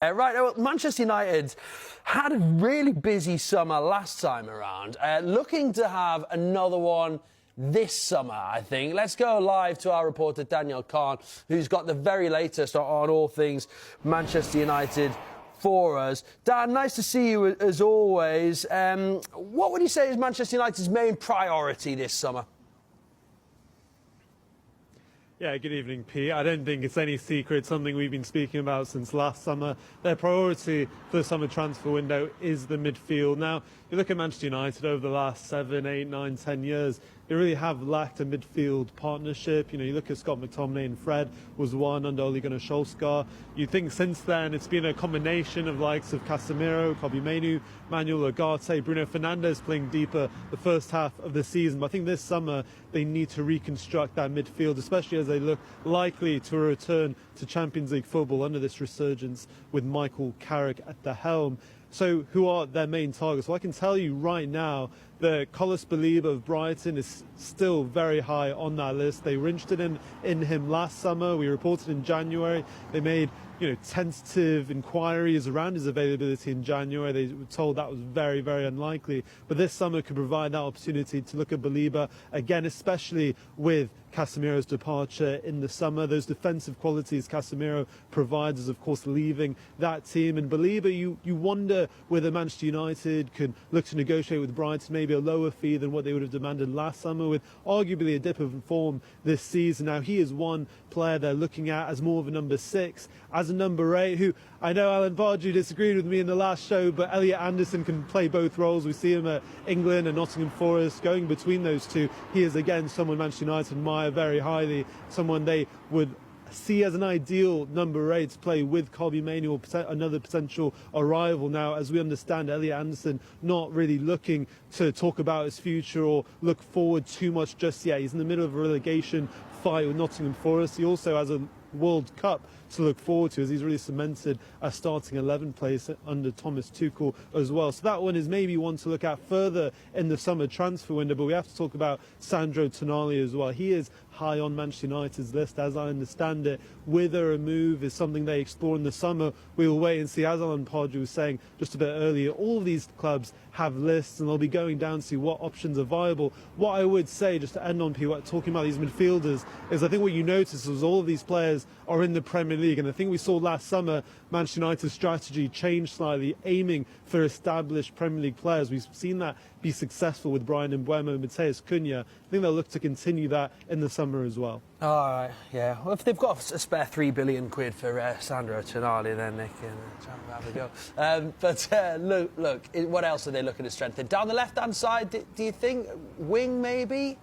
Right, well, Manchester United had a really busy summer last time around, looking to have another one this summer, I think. Let's go live to our reporter Daniel Khan, who's got the very latest on all things Manchester United for us. Dan, nice to see you as always. What would you say is Manchester United's main priority this summer? Yeah, good evening, Pete. I don't think it's any secret, something we've been speaking about since last summer. Their priority for the summer transfer window is the midfield. Now, you look at Manchester United over the last 7, 8, 9, 10 years, they really have lacked a midfield partnership. You know, you look at Scott McTominay and Fred was one under Ole Gunnar Solskjaer. You think since then it's been a combination of likes of Casemiro, Kobbie Mainoo, Manuel Ugarte, Bruno Fernandes playing deeper the first half of the season. But I think this summer they need to reconstruct that midfield, especially as they look likely to return to Champions League football under this resurgence with Michael Carrick at the helm. So who are their main targets? Well, I can tell you right now that Carlos Baleba of Brighton is still very high on that list. They were interested in him last summer. We reported in January. They made tentative inquiries around his availability in January. They were told that was very, very unlikely. But this summer could provide that opportunity to look at Baleba again, especially with Casemiro's departure in the summer. Those defensive qualities Casemiro provides is, of course, leaving that team. And Baleba, you wonder whether Manchester United could look to negotiate with Brighton maybe a lower fee than what they would have demanded last summer, with arguably a dip of form this season. Now, he is one player they're looking at as more of a number 6, as a number 8, who I know Alan Pardew disagreed with me in the last show, but Elliot Anderson can play both roles. We see him at England and Nottingham Forest. Going between those two, he is again someone Manchester United admire very highly, someone they would see as an ideal number 8 to play with Kobbie Mainoo, or another potential arrival. Now, as we understand, Elliot Anderson not really looking to talk about his future or look forward too much just yet. He's in the middle of a relegation fight with Nottingham Forest. He also has a World Cup to look forward to, as he's really cemented a starting 11 place under Thomas Tuchel as well. So that one is maybe one to look at further in the summer transfer window. But we have to talk about Sandro Tonali as well. He is high on Manchester United's list, as I understand it. Whether a move is something they explore in the summer, we will wait and see. As Alan Pardew was saying just a bit earlier, all of these clubs have lists and they'll be going down to see what options are viable. What I would say, just to end on talking about these midfielders, is I think what you notice is all of these players are in the Premier League, and I think we saw last summer Manchester United's strategy change slightly, aiming for established Premier League players. We've seen that be successful with Bryan Mbeumo and Matheus Cunha. I think they'll look to continue that in the summer as well. All right, yeah. Well, if they've got a spare £3 billion for Sandro Tonali, then they can have a go. But look, what else are they looking to strengthen? Down the left-hand side, do you think wing maybe?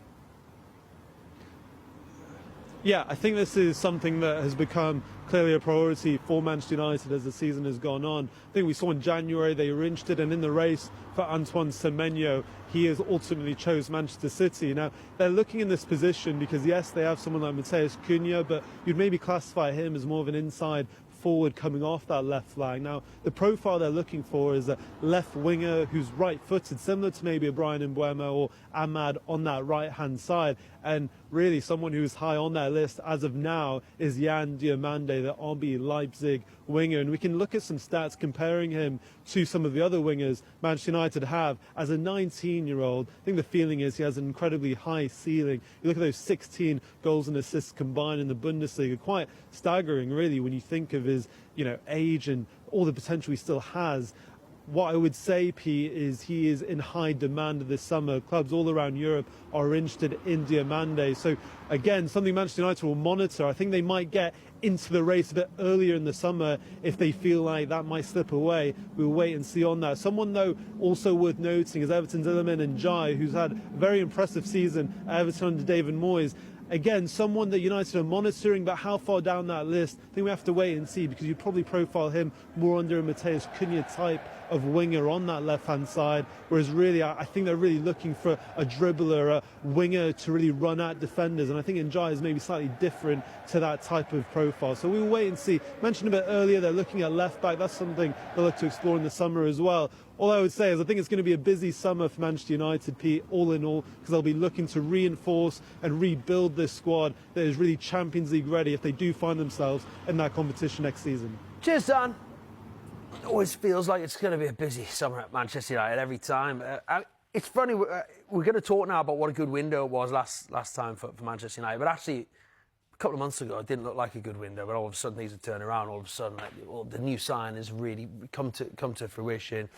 Yeah, I think this is something that has become clearly a priority for Manchester United as the season has gone on. I think we saw in January they were interested, and in the race for Antoine Semenyo, he has ultimately chose Manchester City. Now, they're looking in this position because, yes, they have someone like Matheus Cunha, but you'd maybe classify him as more of an inside forward coming off that left flank. Now, the profile they're looking for is a left winger who's right-footed, similar to maybe a Bryan Mbeumo or Ahmad on that right-hand side. And really, someone who's high on that list as of now is Yan Diomande, the RB Leipzig winger. And we can look at some stats comparing him to some of the other wingers Manchester United have. As a 19-year-old, I think the feeling is he has an incredibly high ceiling. You look at those 16 goals and assists combined in the Bundesliga, quite staggering, really, when you think of his age and all the potential he still has. What I would say, Pete, is he is in high demand this summer. Clubs all around Europe are interested in Diomande. So, again, something Manchester United will monitor. I think they might get into the race a bit earlier in the summer if they feel like that might slip away. We'll wait and see on that. Someone, though, also worth noting is Everton's Iliman Ndiaye, who's had a very impressive season at Everton under David Moyes. Again, someone that United are monitoring, but how far down that list, I think we have to wait and see, because you'd probably profile him more under a Matheus Cunha type of winger on that left-hand side, whereas really I think they're really looking for a dribbler, a winger to really run at defenders, and I think Ndiaye is maybe slightly different to that type of profile. So we'll wait and see. Mentioned a bit earlier, they're looking at left-back. That's something they'll look to explore in the summer as well. All I would say is I think it's going to be a busy summer for Manchester United, Pete, all in all, because they'll be looking to reinforce and rebuild this squad that is really Champions League ready if they do find themselves in that competition next season. Cheers, Dan. always feels like it's going to be a busy summer at Manchester United every time. It's funny, we're going to talk now about what a good window it was last time for Manchester United, but actually, a couple of months ago, it didn't look like a good window, but all of a sudden things have turned around. All of a sudden, the new sign has really come to fruition.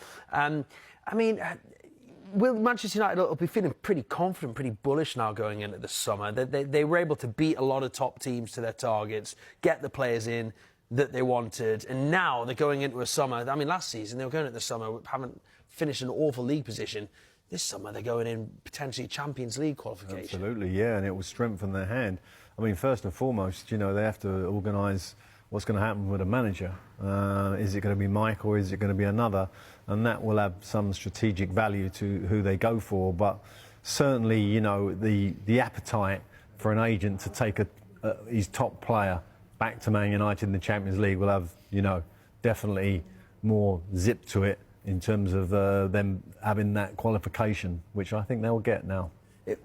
Will Manchester United will be feeling pretty confident, pretty bullish now going into the summer? They were able to beat a lot of top teams to their targets, get the players in that they wanted, and now they're going into a summer. I mean, last season they were going into the summer having finished an awful league position. This summer they're going in potentially Champions League qualification. Absolutely, yeah, and it will strengthen their hand. I mean, first and foremost, they have to organise what's going to happen with a manager. Is it going to be Mike or is it going to be another? And that will have some strategic value to who they go for. But certainly, the appetite for an agent to take his top player back to Man United in the Champions League will have, definitely more zip to it in terms of them having that qualification, which I think they'll get now.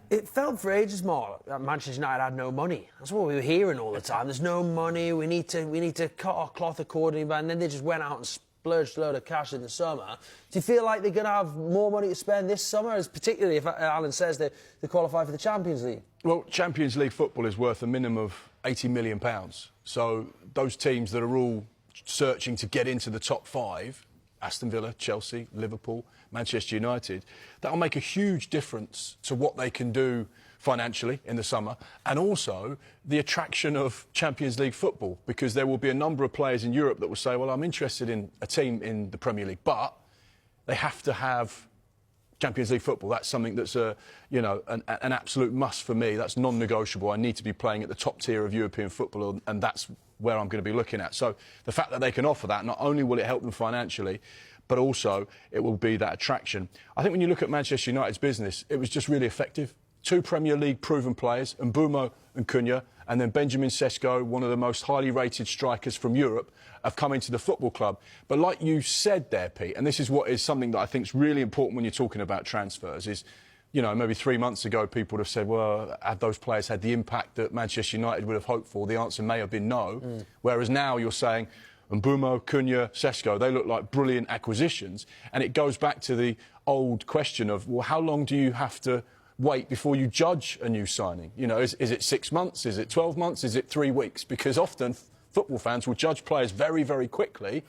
It felt for ages more that Manchester United had no money. That's what we were hearing all the time. There's no money. We need to cut our cloth accordingly. And then they just went out and splurged a load of cash in the summer. Do you feel like they're going to have more money to spend this summer, as particularly if Alan says they qualify for the Champions League? Well, Champions League football is worth a minimum of £80 million. So those teams that are all searching to get into the top five, Aston Villa, Chelsea, Liverpool, Manchester United, that'll make a huge difference to what they can do financially in the summer, and also the attraction of Champions League football, because there will be a number of players in Europe that will say, well, I'm interested in a team in the Premier League, but they have to have Champions League football. That's something that's an absolute must for me. That's non-negotiable. I need to be playing at the top tier of European football, and that's where I'm going to be looking at. So the fact that they can offer that, not only will it help them financially, but also it will be that attraction. I think when you look at Manchester United's business, it was just really effective. 2 Premier League proven players, Mbeumo and Cunha, and then Benjamin Sesko, one of the most highly rated strikers from Europe, have come into the football club. But like you said there, Pete, and this is what is something that I think is really important when you're talking about transfers, is, maybe 3 months ago people would have said, well, have those players had the impact that Manchester United would have hoped for? The answer may have been no. Whereas now you're saying, Mbeumo, Cunha, Sesko, they look like brilliant acquisitions. And it goes back to the old question of, well, how long do you have to wait before you judge a new signing? Is it 6 months? Is it 12 months? Is it 3 weeks? Because often football fans will judge players very, very quickly,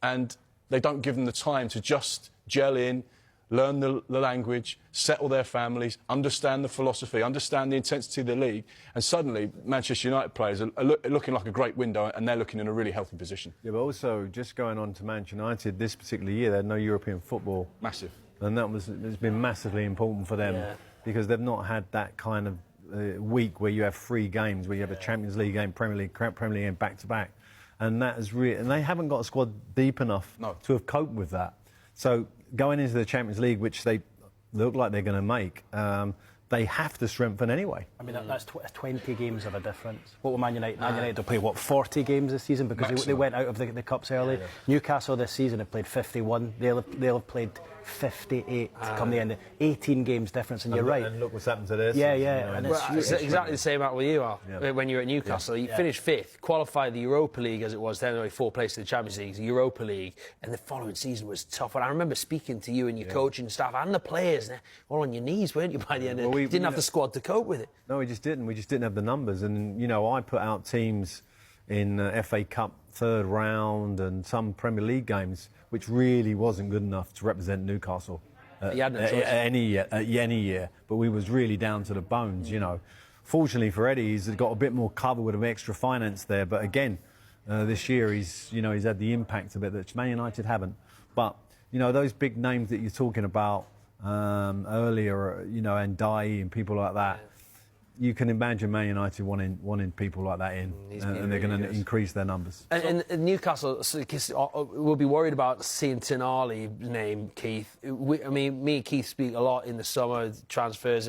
and they don't give them the time to just gel in, learn the language, settle their families, understand the philosophy, understand the intensity of the league, and suddenly Manchester United players are looking like a great window, and they're looking in a really healthy position. Yeah, but also, just going on to Manchester United, this particular year, they had no European football. Massive. And it's been massively important for them, because they've not had that kind of week where you have 3 games, where you have a Champions League game, Premier League game back-to-back. And that is and they haven't got a squad deep enough to have coped with that. So going into the Champions League, which they look like they're going to make, they have to strengthen anyway. I mean, that's 20 games of a difference. What will Man United? Man United will play, 40 games this season, because they went out of the Cups early. Newcastle this season have played 51. They'll have played 58 come the end. 18 games difference, and you're right. And look what's happened to this. Yeah. And it's exactly the same out with you, Al. When you were at Newcastle, you finished 5th, qualified the Europa League as it was then, only 4 places in the Champions League, the Europa League, and the following season was tough. And I remember speaking to you and your coaching staff and the players, all on your knees, weren't you, by the end? You didn't have the squad to cope with it. No, we just didn't. We just didn't have the numbers. And, I put out teams in FA Cup 3rd round and some Premier League games, which really wasn't good enough to represent Newcastle. You had no choice. Any year, but we was really down to the bones, Fortunately for Eddie, he's got a bit more cover with an extra finance there. But again, this year he's had the impact of it that Man United haven't. But those big names that you're talking about earlier, and Ndiaye and people like that. You can imagine Man United wanting people like that in, and they're going to increase their numbers. And Newcastle will be worried about seeing Tonali's name, Keith. Me and Keith speak a lot in the summer transfers.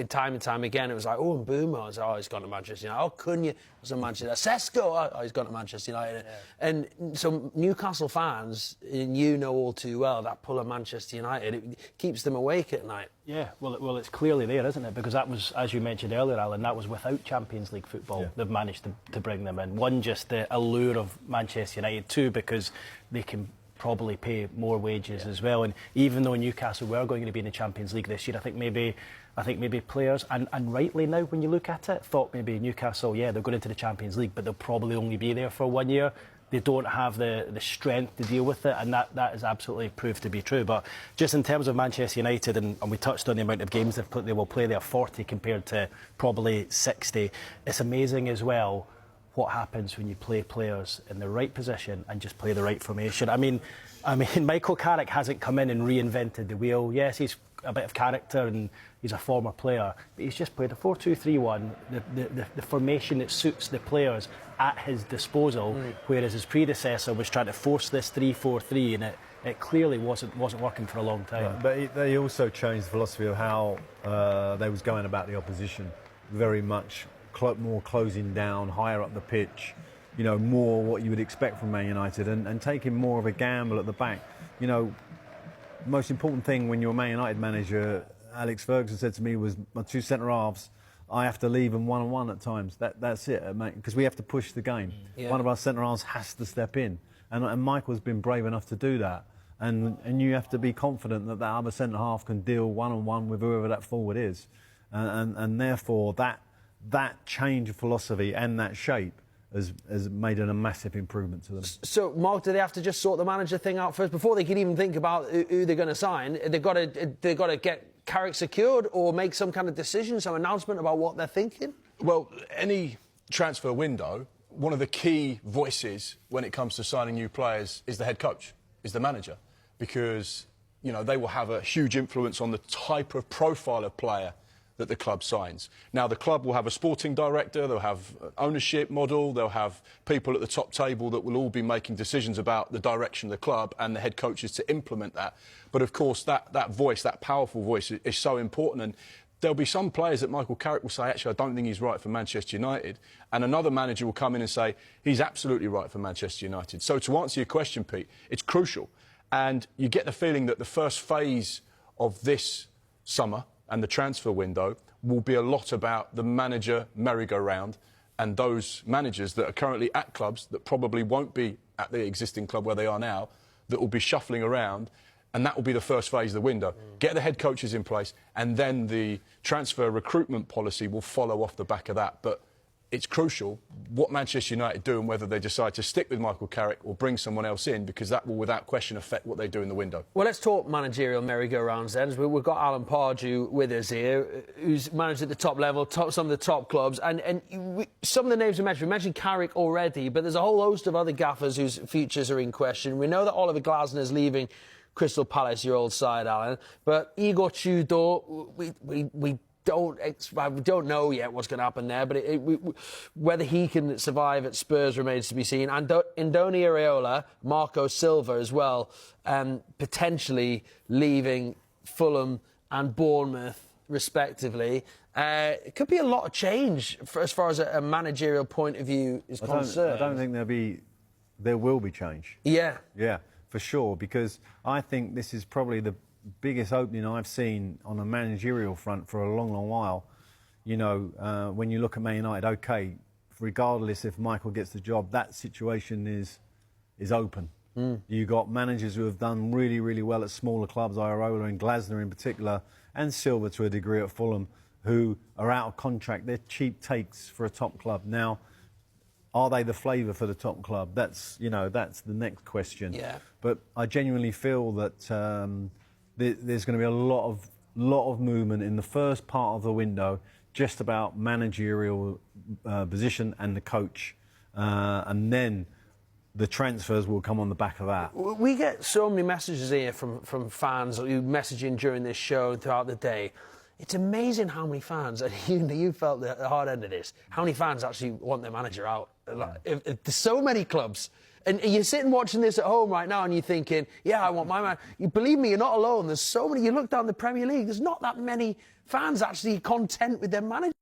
Time and time again, it was like, Mbeumo, he's gone to Manchester United. Cunha was in Manchester. Sesko, he's gone to Manchester United. Yeah. And so Newcastle fans, and all too well, that pull of Manchester United, it keeps them awake at night. Yeah, well, it's clearly there, isn't it? Because that was, as you mentioned earlier, Alan, that was without Champions League football. They've managed to bring them in. 1, just the allure of Manchester United. 2, because they can probably pay more wages as well. And even though Newcastle were going to be in the Champions League this year, I think maybe players, and rightly now when you look at it, thought maybe Newcastle, yeah, they're going into the Champions League, but they'll probably only be there for 1 year. They don't have the strength to deal with it, and that is absolutely proved to be true. But just in terms of Manchester United, and we touched on the amount of games they will play there, 40 compared to probably 60, it's amazing as well what happens when you play players in the right position and just play the right formation. I mean, Michael Carrick hasn't come in and reinvented the wheel. Yes, he's a bit of character and he's a former player, but he's just played a 4-2-3-1, the formation that suits the players at his disposal, whereas his predecessor was trying to force this 3-4-3, and it clearly wasn't working for a long time. But they also changed the philosophy of how they was going about the opposition, very much more closing down, higher up the pitch, you know, more what you would expect from Man United, and taking more of a gamble at the back. You know, the most important thing when you're a Man United manager, Alex Ferguson said to me, was my two centre-halves, I have to leave them one-on-one at times. That's it, mate, because we have to push the game. Yeah. One of our centre-halves has to step in. And Michael's been brave enough to do that. And you have to be confident that that other centre-half can deal one-on-one with whoever that forward is. And therefore, that change of philosophy and that shape has made a massive improvement to them. So, Mark, do they have to just sort the manager thing out first before they can even think about who they're going to sign? They've got to get Carrick secured or make some kind of decision, some announcement about what they're thinking? Well, any transfer window, one of the key voices when it comes to signing new players is the head coach, is the manager, because, you know, they will have a huge influence on the type of profile of player that the club signs. Now, the club will have a sporting director, they'll have an ownership model, they'll have people at the top table that will all be making decisions about the direction of the club, and the head coaches to implement that. But of course, that voice, that powerful voice, is so important. And there'll be some players that Michael Carrick will say, actually, I don't think he's right for Manchester United. And another manager will come in and say, he's absolutely right for Manchester United. So to answer your question, Pete, it's crucial. And you get the feeling that the first phase of this summer and the transfer window will be a lot about the manager merry-go-round, and those managers that are currently at clubs that probably won't be at the existing club where they are now, that will be shuffling around, and that will be the first phase of the window. Get the head coaches in place, and then the transfer recruitment policy will follow off the back of that. But it's crucial what Manchester United do and whether they decide to stick with Michael Carrick or bring someone else in, because that will, without question, affect what they do in the window. Well, let's talk managerial merry-go-rounds then. We've got Alan Pardew with us here, who's managed at the top level, some of the top clubs. And some of the names we mentioned Carrick already, but there's a whole host of other gaffers whose futures are in question. We know that Oliver Glasner's leaving Crystal Palace, your old side, Alan. But Igor Tudor, we don't know yet what's going to happen there, but whether he can survive at Spurs remains to be seen. And Andoni Iraola, Marco Silva as well, potentially leaving Fulham and Bournemouth, respectively. It could be a lot of change as far as a managerial point of view is concerned. I don't think there will be change. Yeah. Yeah, for sure, because I think this is probably the biggest opening I've seen on a managerial front for a long, long while. You know, when you look at Man United, OK, regardless if Michael gets the job, that situation is open. You got managers who have done really, really well at smaller clubs, Iraola and Glasner in particular, and Silva to a degree at Fulham, who are out of contract. They're cheap takes for a top club. Now, are they the flavour for the top club? That's the next question. Yeah. But I genuinely feel that there's going to be a lot of movement in the first part of the window, just about managerial position and the coach, and then the transfers will come on the back of that. We get so many messages here from fans who messaging during this show throughout the day. It's amazing how many fans, and you felt the hard end of this, how many fans actually want their manager out. If there's so many clubs. And you're sitting watching this at home right now and you're thinking, yeah, I want my man. You believe me, you're not alone. There's so many. You look down the Premier League, there's not that many fans actually content with their manager.